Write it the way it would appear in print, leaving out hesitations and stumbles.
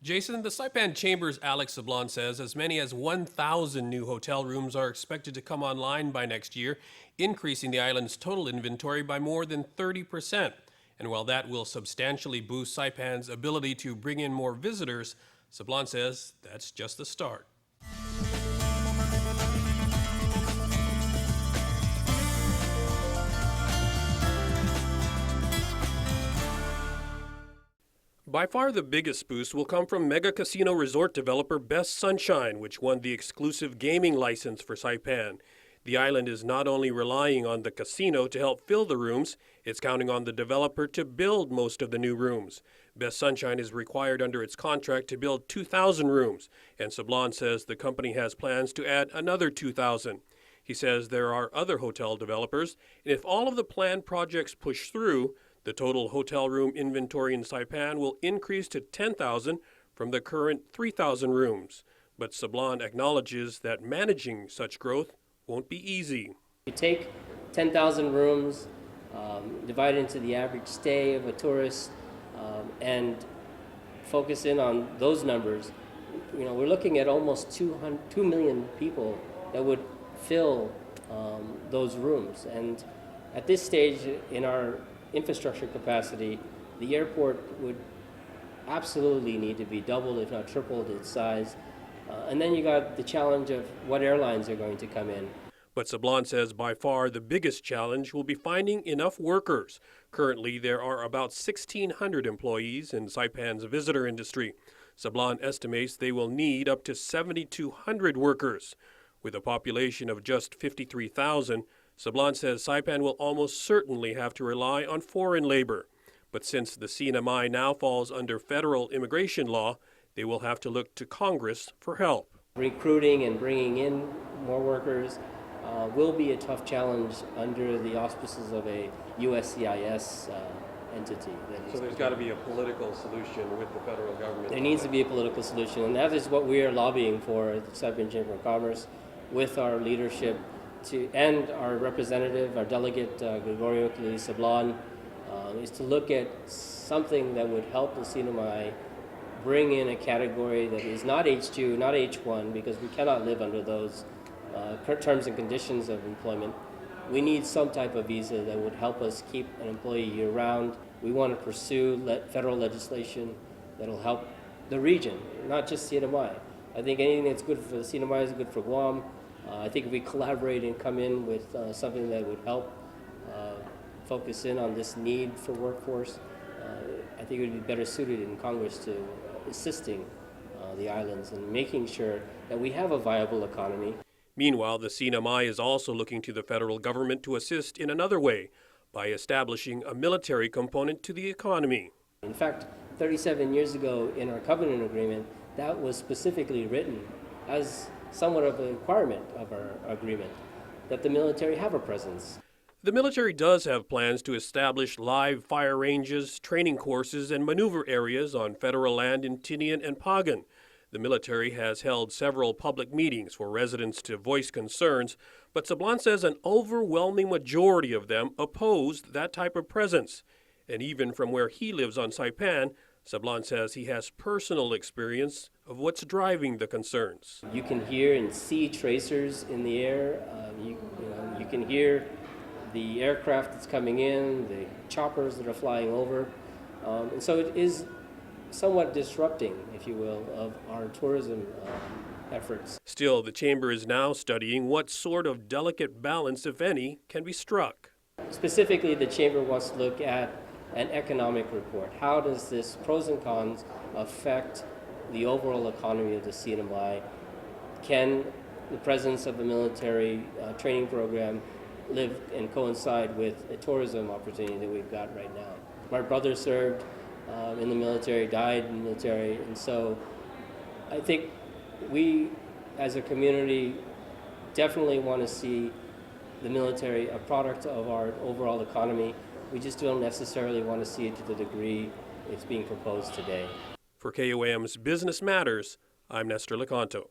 Jason, the Saipan Chamber's Alex Sablon says as many as 1,000 new hotel rooms are expected to come online by next year, increasing the island's total inventory by more than 30%. And while that will substantially boost Saipan's ability to bring in more visitors, Sablon says that's just the start. By far the biggest boost will come from mega casino resort developer Best Sunshine, which won the exclusive gaming license for Saipan. The island is not only relying on the casino to help fill the rooms, it's counting on the developer to build most of the new rooms. Best Sunshine is required under its contract to build 2,000 rooms, and Sablon says the company has plans to add another 2,000. He says there are other hotel developers, and if all of the planned projects push through, the total hotel room inventory in Saipan will increase to 10,000 from the current 3,000 rooms. But Sablon acknowledges that managing such growth won't be easy. You take 10,000 rooms, divide it into the average stay of a tourist, and focus in on those numbers. You know, we're looking at almost 2 million people that would fill those rooms. And at this stage in our infrastructure capacity, the airport would absolutely need to be doubled, if not tripled, its size. And then you got the challenge of what airlines are going to come in. But Sablon says by far the biggest challenge will be finding enough workers. Currently, there are about 1,600 employees in Saipan's visitor industry. Sablon estimates they will need up to 7,200 workers. With a population of just 53,000, Sablon says Saipan will almost certainly have to rely on foreign labor. But since the CNMI now falls under federal immigration law, they will have to look to Congress for help. Recruiting and bringing in more workers will be a tough challenge under the auspices of a USCIS entity. So there's got to be a political solution with the federal government. There needs to be a political solution, and that is what we are lobbying for at the Saipan Chamber of Commerce with our leadership and our representative, our delegate, Gregorio Sablon, is to look at something that would help the CNMI bring in a category that is not H2, not H1, because we cannot live under those terms and conditions of employment. We need some type of visa that would help us keep an employee year-round. We want to pursue federal legislation that will help the region, not just CNMI. I think anything that's good for the CNMI is good for Guam. I think if we collaborate and come in with something that would help focus in on this need for workforce, I think it would be better suited in Congress to assisting the islands and making sure that we have a viable economy. Meanwhile, the CNMI is also looking to the federal government to assist in another way by establishing a military component to the economy. In fact, 37 years ago in our covenant agreement, that was specifically written as somewhat of a requirement of our agreement, that the military have a presence. The military does have plans to establish live fire ranges, training courses, and maneuver areas on federal land in Tinian and Pagan. The military has held several public meetings for residents to voice concerns, but Sablon says an overwhelming majority of them opposed that type of presence. And even from where he lives on Saipan, Sablon says he has personal experience of what's driving the concerns. You can hear and see tracers in the air. You can hear the aircraft that's coming in, the choppers that are flying over. And so it is somewhat disrupting, if you will, of our tourism efforts. Still, the Chamber is now studying what sort of delicate balance, if any, can be struck. Specifically, the Chamber wants to look at an economic report. How does this pros and cons affect the overall economy of the CNMI? Can the presence of the military training program live and coincide with a tourism opportunity that we've got right now? My brother served in the military, died in the military, and so I think we as a community definitely want to see the military a product of our overall economy. We just don't necessarily want to see it to the degree it's being proposed today. For KOAM's Business Matters, I'm Nestor Lecanto.